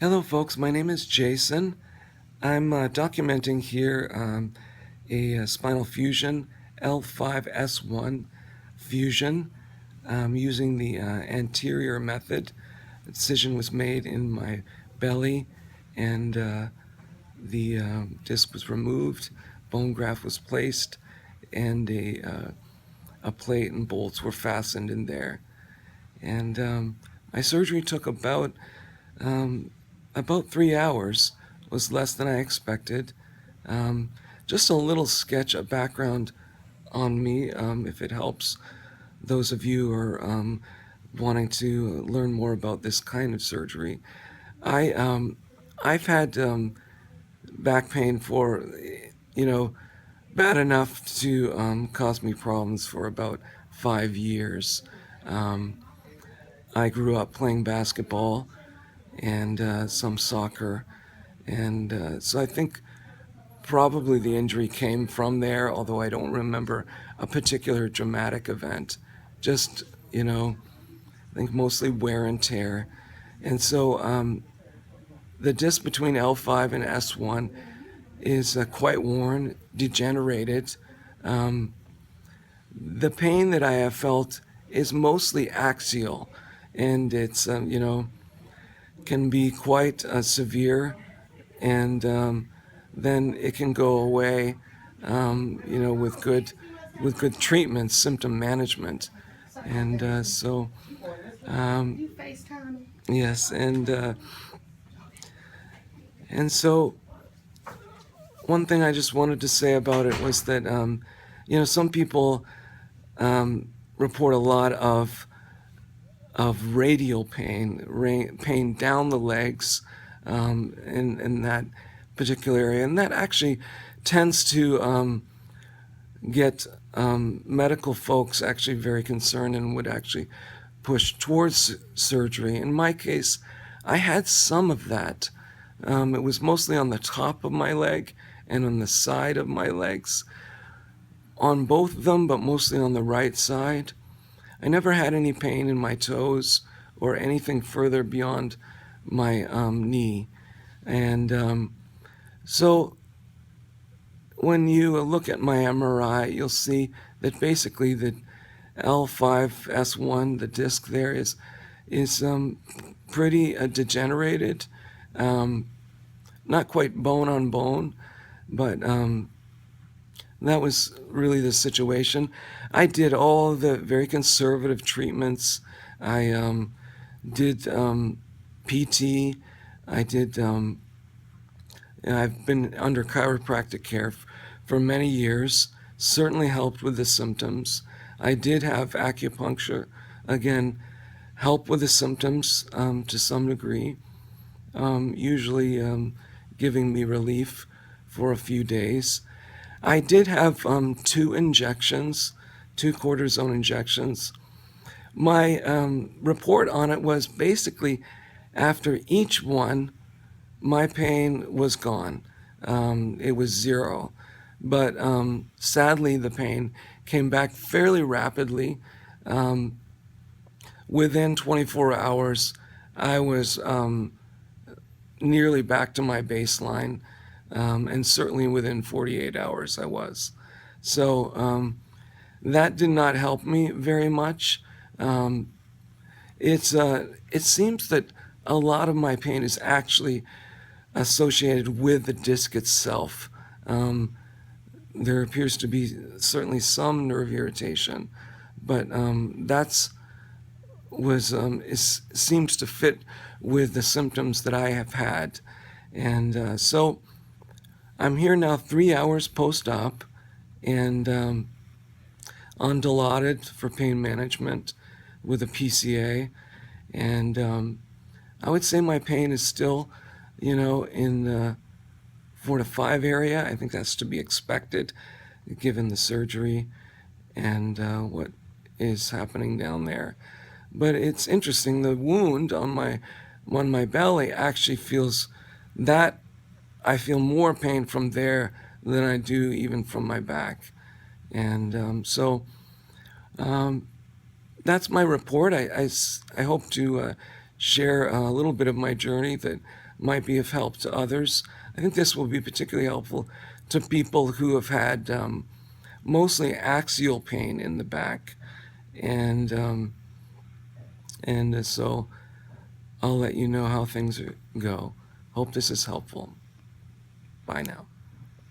Hello, folks. My name is Jason. I'm documenting here a spinal fusion, L5S1 fusion, using the anterior method. The decision was made in my belly, and the disc was removed, bone graft was placed, and a plate and bolts were fastened in there. And my surgery took um, about 3 hours, was less than I expected. Um, just a little sketch, a background on me, if it helps those of you who are wanting to learn more about this kind of surgery. I, I've had back pain for, you know, bad enough to cause me problems for about 5 years. Um, I grew up playing basketball and some soccer. And so I think probably the injury came from there, although I don't remember a particular dramatic event. Just, I think mostly wear and tear. And so the disc between L5 and S1 is quite worn, degenerated. Um, the pain that I have felt is mostly axial, and it's, can be quite severe, and then it can go away, with good treatment, symptom management, and um, yes, and so one thing I just wanted to say about it was that some people report a lot of radial pain, pain down the legs, in that particular area, and that actually tends to get medical folks actually very concerned and would actually push towards surgery. In my case, I had some of that. It was mostly on the top of my leg and on the side of my legs, on both of them, but mostly on the right side. I never had any pain in my toes or anything further beyond my knee. And so when you look at my MRI, you'll see that basically the L5S1, the disc there, is pretty degenerated. Not quite bone on bone, but that was really the situation. I did all the very conservative treatments. I did PT. I did. I've been under chiropractic care for many years. Certainly helped with the symptoms. I did have acupuncture. Again, help with the symptoms to some degree. Usually giving me relief for a few days. I did have 2 injections, 2 cortisone injections. My report on it was basically after each one, my pain was gone. It was zero. But sadly, the pain came back fairly rapidly. Within 24 hours, I was nearly back to my baseline. And certainly within 48 hours I was. So that did not help me very much. It seems that a lot of my pain is actually associated with the disc itself. There appears to be certainly some nerve irritation, but seems to fit with the symptoms that I have had. And so I'm here now 3 hours post-op, and on Dilaudid for pain management with a PCA. And I would say my pain is still, in the 4 to 5 area. I think that's to be expected given the surgery and what is happening down there. But it's interesting, the wound on my belly actually feels that I feel more pain from there than I do even from my back. And so that's my report. I hope to share a little bit of my journey that might be of help to others. I think this will be particularly helpful to people who have had mostly axial pain in the back, and so I'll let you know how things go. Hope this is helpful. Bye now.